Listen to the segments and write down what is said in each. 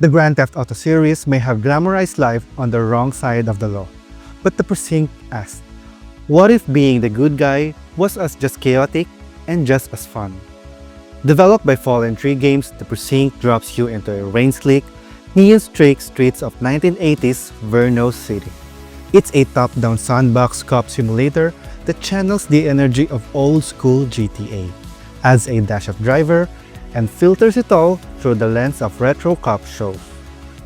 The Grand Theft Auto series may have glamorized life on the wrong side of the law, but the Precinct asks, what if being the good guy was as just chaotic and just as fun? Developed by Fallen Tree Games, the Precinct drops you into a rain-slick, neon-streaked streets of 1980s Verno City. It's a top-down sandbox cop simulator that channels the energy of old-school GTA, adds a dash of driver, and filters it all through the lens of retro cop shows.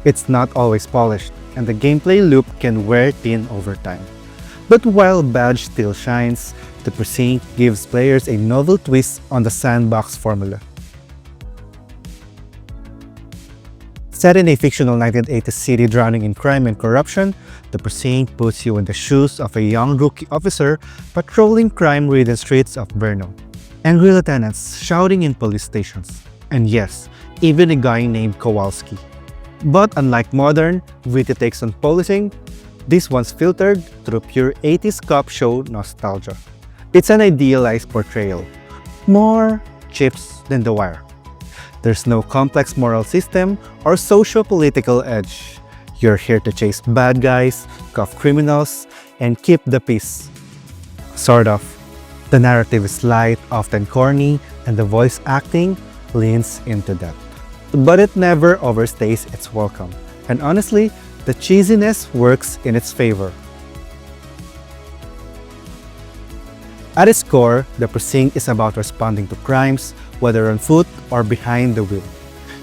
It's not always polished, and the gameplay loop can wear thin over time. But while Badge still shines, the Precinct gives players a novel twist on the sandbox formula. Set in a fictional 1980s city drowning in crime and corruption, the Precinct puts you in the shoes of a young rookie officer patrolling crime-ridden streets of Brno. Angry lieutenants shouting in police stations. And yes, even a guy named Kowalski. But unlike modern, witty takes on policing, this one's filtered through pure 80s cop show nostalgia. It's an idealized portrayal. More chips than The Wire. There's no complex moral system or socio-political edge. You're here to chase bad guys, cuff criminals, and keep the peace. Sort of. The narrative is light, often corny, and the voice acting leans into depth. But it never overstays its welcome. And honestly, the cheesiness works in its favor. At its core, the Precinct is about responding to crimes, whether on foot or behind the wheel.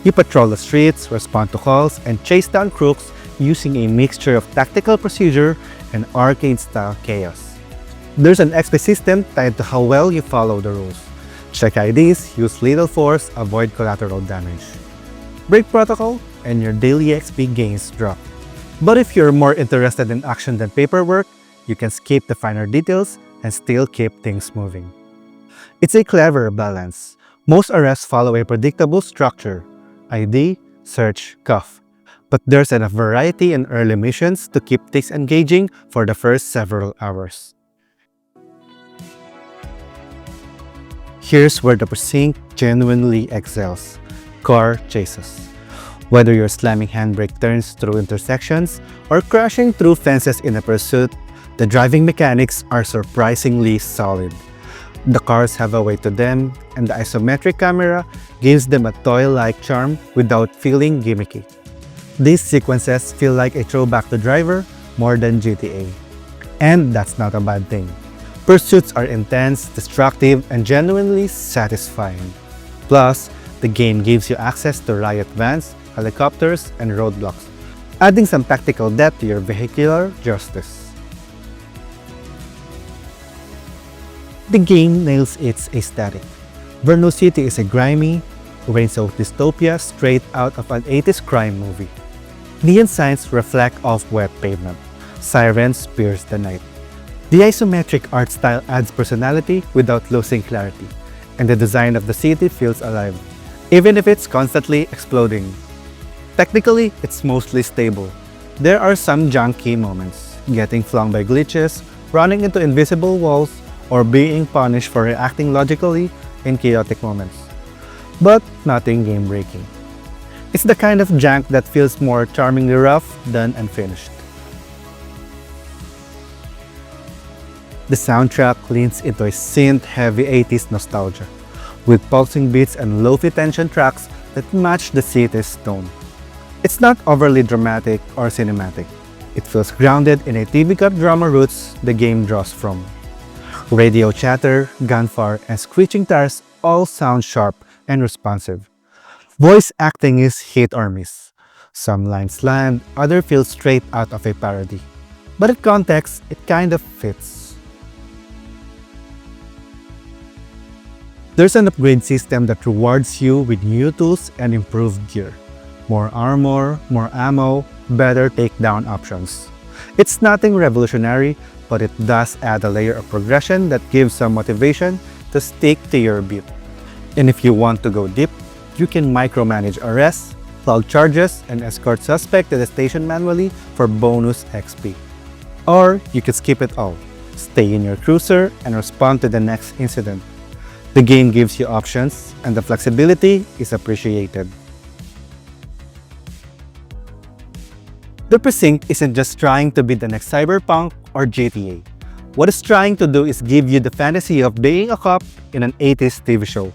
You patrol the streets, respond to calls, and chase down crooks using a mixture of tactical procedure and arcade-style chaos. There's an XP system tied to how well you follow the rules. Check IDs, use lethal force, avoid collateral damage. Break protocol, and your daily XP gains drop. But if you're more interested in action than paperwork, you can skip the finer details and still keep things moving. It's a clever balance. Most arrests follow a predictable structure: ID, search, cuff. But there's enough variety in early missions to keep things engaging for the first several hours. Here's where the Precinct genuinely excels: car chases. Whether you're slamming handbrake turns through intersections or crashing through fences in a pursuit, the driving mechanics are surprisingly solid. The cars have a weight to them, and the isometric camera gives them a toy-like charm without feeling gimmicky. These sequences feel like a throwback to Driver more than GTA. And that's not a bad thing. Pursuits are intense, destructive, and genuinely satisfying. Plus, the game gives you access to riot vans, helicopters, and roadblocks, adding some tactical depth to your vehicular justice. The game nails its aesthetic. Verno City is a grimy, rain-soaked dystopia straight out of an 80s crime movie. Neon signs reflect off wet pavement. Sirens pierce the night. The isometric art style adds personality without losing clarity, and the design of the city feels alive, even if it's constantly exploding. Technically, it's mostly stable. There are some junky moments, getting flung by glitches, running into invisible walls, or being punished for reacting logically in chaotic moments. But nothing game-breaking. It's the kind of jank that feels more charmingly rough than unfinished. The soundtrack leans into a synth-heavy 80s nostalgia, with pulsing beats and lo-fi tension tracks that match the city's tone. It's not overly dramatic or cinematic. It feels grounded in a TV cut drama roots the game draws from. Radio chatter, gunfire, and screeching tires all sound sharp and responsive. Voice acting is hit or miss. Some lines land, others feel straight out of a parody. But in context, it kind of fits. There's an upgrade system that rewards you with new tools and improved gear. More armor, more ammo, better takedown options. It's nothing revolutionary, but it does add a layer of progression that gives some motivation to stick to your beat. And if you want to go deep, you can micromanage arrests, plug charges, and escort suspect to the station manually for bonus XP. Or you can skip it all, stay in your cruiser, and respond to the next incident. The game gives you options, and the flexibility is appreciated. The Precinct isn't just trying to be the next Cyberpunk or GTA. What it's trying to do is give you the fantasy of being a cop in an 80s TV show.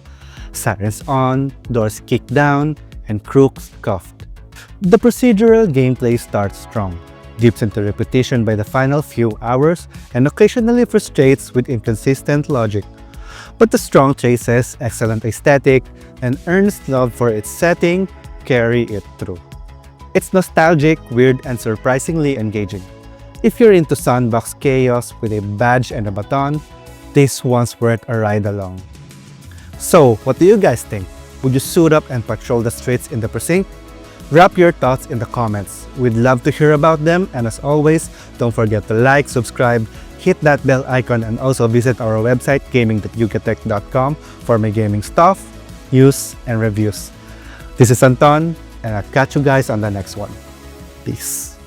Sirens on, doors kicked down, and crooks cuffed. The procedural gameplay starts strong, dips into repetition by the final few hours, and occasionally frustrates with inconsistent logic. But the strong chases, excellent aesthetic, and earnest love for its setting carry it through. It's nostalgic, weird, and surprisingly engaging. If you're into sandbox chaos with a badge and a baton, this one's worth a ride along. So, what do you guys think? Would you suit up and patrol the streets in the Precinct? Drop your thoughts in the comments. We'd love to hear about them, and as always, don't forget to like, subscribe, hit that bell icon, and also visit our website gaming.yugatech.com for my gaming stuff, news, and reviews. This is Anton, and I'll catch you guys on the next one. Peace.